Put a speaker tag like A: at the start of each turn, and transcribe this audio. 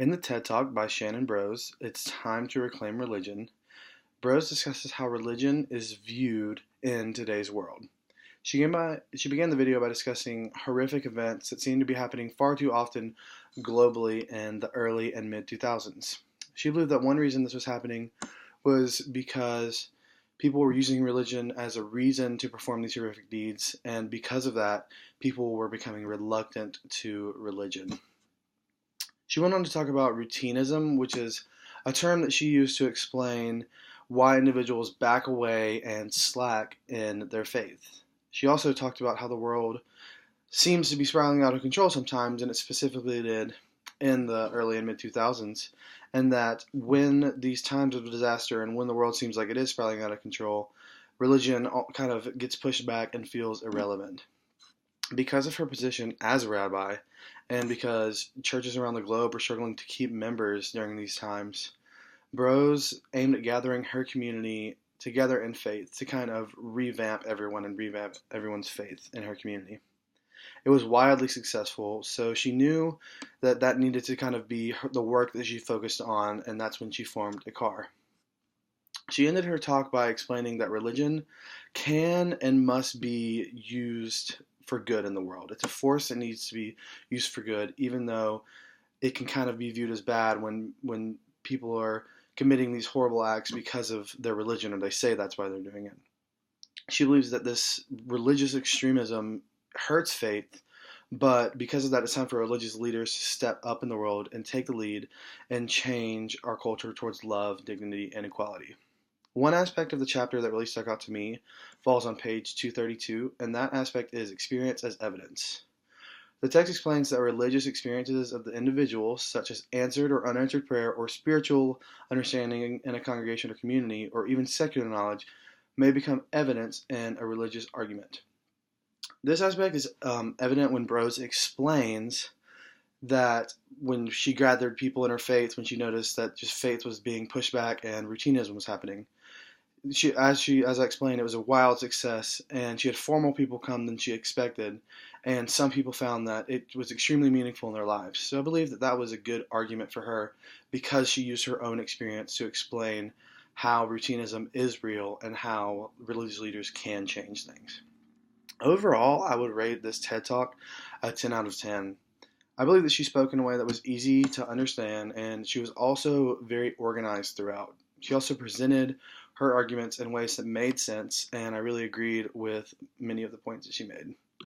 A: In the TED Talk by Shannon Brose, It's Time to Reclaim Religion, Brose discusses how religion is viewed in today's world. She began the video by discussing horrific events that seem to be happening far too often globally in the early and mid 2000s. She believed that one reason this was happening was because people were using religion as a reason to perform these horrific deeds, and because of that, people were becoming reluctant to religion. She went on to talk about routinism, which is a term that she used to explain why individuals back away and slack in their faith. She also talked about how the world seems to be spiraling out of control sometimes, and it specifically did in the early and mid 2000s, and that when these times of disaster and when the world seems like it is spiraling out of control, religion kind of gets pushed back and feels irrelevant. Because of her position as a rabbi, and because churches around the globe are struggling to keep members during these times, Brose aimed at gathering her community together in faith to kind of revamp everyone and revamp everyone's faith in her community. It was wildly successful, so she knew that that needed to kind of be the work that she focused on, and that's when she formed Ikar. She ended her talk by explaining that religion can and must be used for good in the world. It's a force that needs to be used for good, even though it can kind of be viewed as bad when people are committing these horrible acts because of their religion, or they say that's why they're doing it. She believes that this religious extremism hurts faith, but because of that, it's time for religious leaders to step up in the world and take the lead and change our culture towards love, dignity, and equality. One aspect of the chapter that really stuck out to me falls on page 232, and that aspect is experience as evidence. The text explains that religious experiences of the individual, such as answered or unanswered prayer, or spiritual understanding in a congregation or community, or even secular knowledge, may become evidence in a religious argument. This aspect is evident when Brose explains that when she gathered people in her faith, when she noticed that just faith was being pushed back and routinism was happening, as I explained, it was a wild success, and she had far more people come than she expected, and some people found that it was extremely meaningful in their lives. So I believe that that was a good argument for her because she used her own experience to explain how routinism is real and how religious leaders can change things. Overall, I would rate this TED Talk a 10 out of 10. I believe that she spoke in a way that was easy to understand, and she was also very organized throughout. She also presented her arguments in ways that made sense, and I really agreed with many of the points that she made.